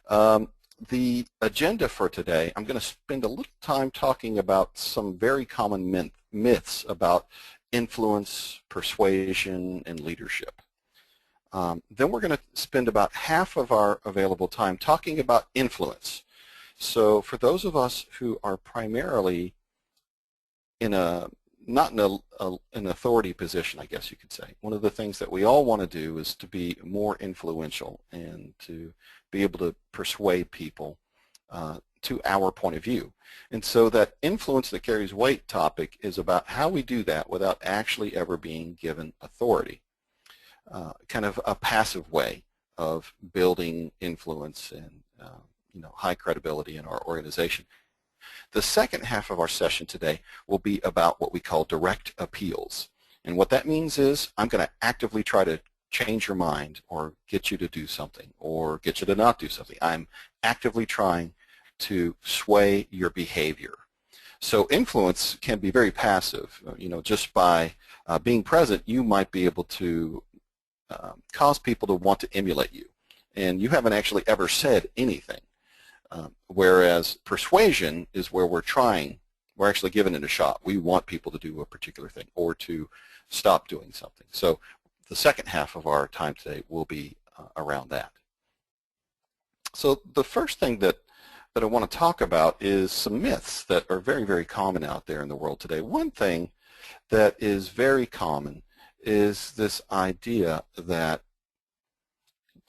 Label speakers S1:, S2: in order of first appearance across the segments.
S1: The agenda for today, I'm going to spend a little time talking about some very common myths about influence, persuasion, and leadership. Then we're going to spend about half of our available time talking about influence. So for those of us who are primarily not in an authority position, I guess you could say, one of the things that we all want to do is to be more influential and to be able to persuade people to our point of view. And so that influence that carries weight topic is about how we do that without actually ever being given authority. Kind of a passive way of building influence and high credibility in our organization. The second half of our session today will be about what we call direct appeals. And what that means is I'm going to actively try to change your mind or get you to do something or get you to not do something. I'm actively trying to sway your behavior. So influence can be very passive. Just by being present, you might be able to cause people to want to emulate you. And you haven't actually ever said anything. Whereas persuasion is where we're actually giving it a shot. We want people to do a particular thing or to stop doing something. So the second half of our time today will be around that. So the first thing that I want to talk about is some myths that are very, very common out there in the world today. One thing that is very common is this idea that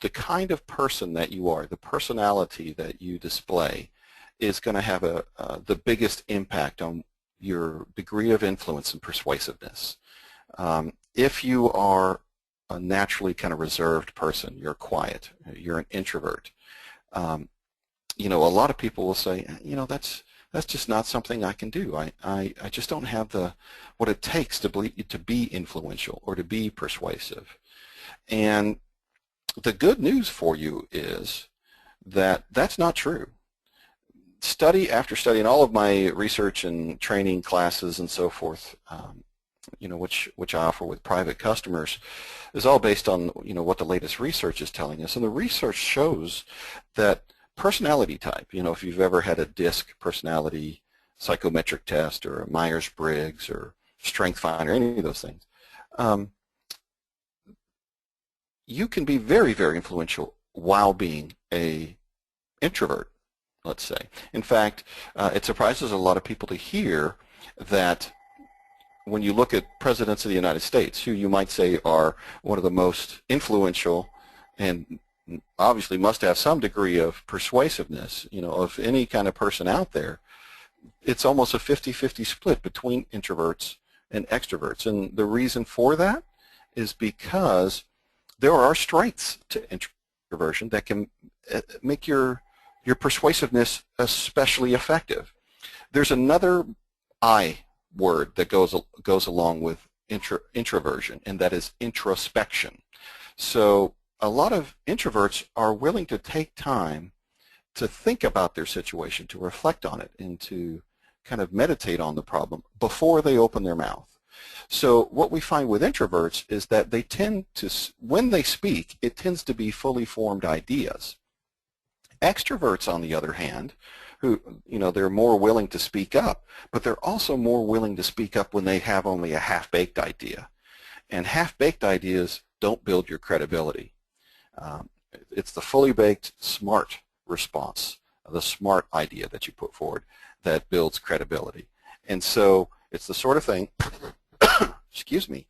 S1: the kind of person that you are, the personality that you display, is going to have the biggest impact on your degree of influence and persuasiveness. If you are a naturally kind of reserved person, you're quiet, you're an introvert, a lot of people will say, that's just not something I can do. I just don't have what it takes to be influential or to be persuasive. And the good news for you is that that's not true. Study after study, and all of my research and training classes and so forth, which I offer with private customers, is all based on what the latest research is telling us. And the research shows that personality type, if you've ever had a DISC personality psychometric test or a Myers-Briggs or StrengthsFinder, any of those things, you can be very, very influential while being an introvert, let's say. In fact, it surprises a lot of people to hear that when you look at presidents of the United States, who you might say are one of the most influential and obviously must have some degree of persuasiveness, of any kind of person out there, it's almost a 50-50 split between introverts and extroverts. And the reason for that is because there are strengths to introversion that can make your persuasiveness especially effective. There's another I word that goes along with introversion, and that is introspection. So a lot of introverts are willing to take time to think about their situation, to reflect on it, and to kind of meditate on the problem before they open their mouth. So what we find with introverts is that they tend to, when they speak, it tends to be fully formed ideas. Extroverts, on the other hand, who, they're more willing to speak up, but they're also more willing to speak up when they have only a half-baked idea. And half-baked ideas don't build your credibility. It's the fully baked, smart response, the smart idea that you put forward that builds credibility. And so it's the sort of thing excuse me,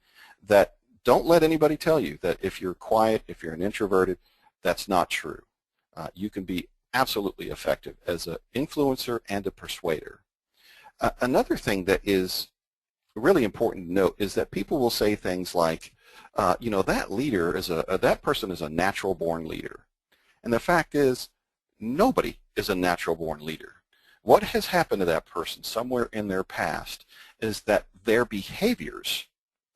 S1: that don't let anybody tell you that if you're quiet, if you're an introverted, that's not true. You can be absolutely effective as an influencer and a persuader. Another thing that is really important to note is that people will say things like, that person is a natural born leader. And the fact is, nobody is a natural born leader. What has happened to that person somewhere in their past is that their behaviors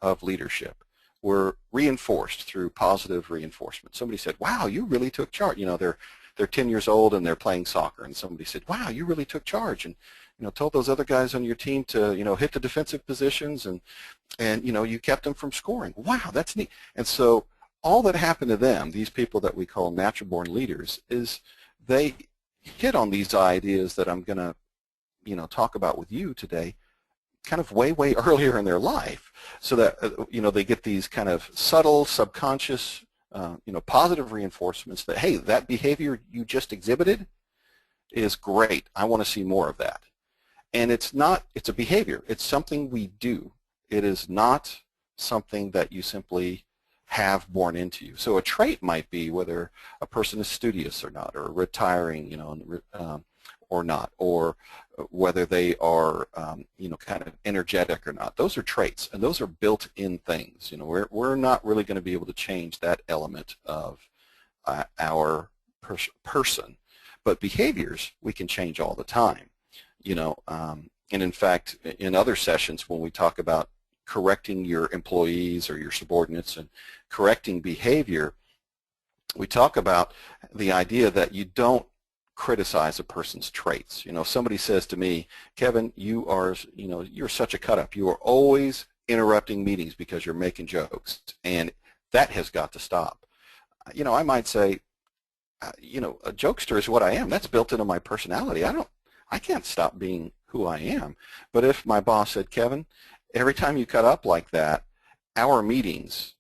S1: of leadership were reinforced through positive reinforcement. Somebody said, wow, you really took charge. They're 10 years old and they're playing soccer, and somebody said, wow, you really took charge, and told those other guys on your team to hit the defensive positions, and you kept them from scoring. Wow, that's neat. And so all that happened to them, these people that we call natural born leaders, is they hit on these ideas that I'm going to, talk about with you today kind of way earlier in their life, so that they get these kind of subtle, subconscious, positive reinforcements that, hey, that behavior you just exhibited is great. I want to see more of that. And it's a behavior. It's something we do. It is not something that you simply have born into you. So a trait might be whether a person is studious or not, or retiring, or not, or whether they are, kind of energetic or not. Those are traits, and those are built-in things. We're not really going to be able to change that element of our person, but behaviors we can change all the time. And in fact, in other sessions when we talk about correcting your employees or your subordinates and correcting behavior, we talk about the idea that you don't criticize a person's traits. If somebody says to me, Kevin, you're such a cut-up. You are always interrupting meetings because you're making jokes, and that has got to stop. I might say, a jokester is what I am. That's built into my personality. I can't stop being who I am. But if my boss said, Kevin, every time you cut up like that, our meetings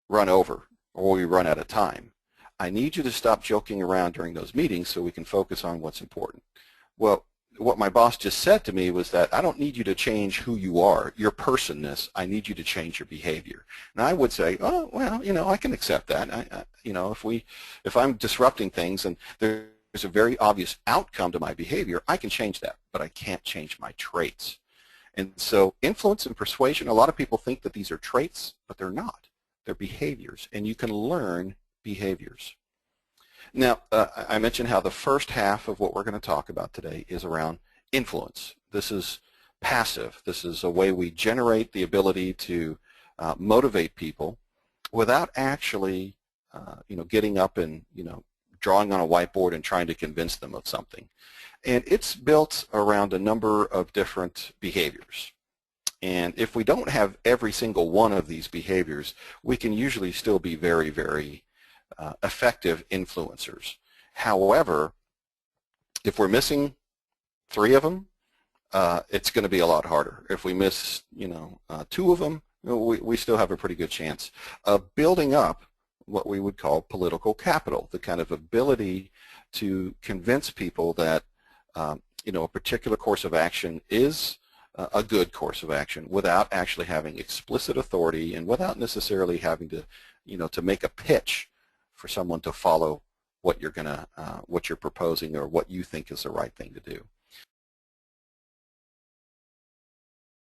S1: run over, or we run out of time. I need you to stop joking around during those meetings so we can focus on what's important. Well, what my boss just said to me was that I don't need you to change who you are, your personness. I need you to change your behavior. And I would say, oh, well, I can accept that. If I'm disrupting things and there's a very obvious outcome to my behavior, I can change that, but I can't change my traits. And so influence and persuasion, a lot of people think that these are traits, but they're not. They're behaviors, and you can learn behaviors. Now, I mentioned how the first half of what we're going to talk about today is around influence. This is passive. This is a way we generate the ability to motivate people without actually, getting up and, drawing on a whiteboard and trying to convince them of something. And it's built around a number of different behaviors. And if we don't have every single one of these behaviors, we can usually still be very, very effective influencers. However, if we're missing 3 of them, it's going to be a lot harder. If we miss, 2 of them, we still have a pretty good chance of building up what we would call political capital, the kind of ability to convince people that, a particular course of action is a good course of action without actually having explicit authority and without necessarily having to, to make a pitch for someone to follow what you're proposing or what you think is the right thing to do.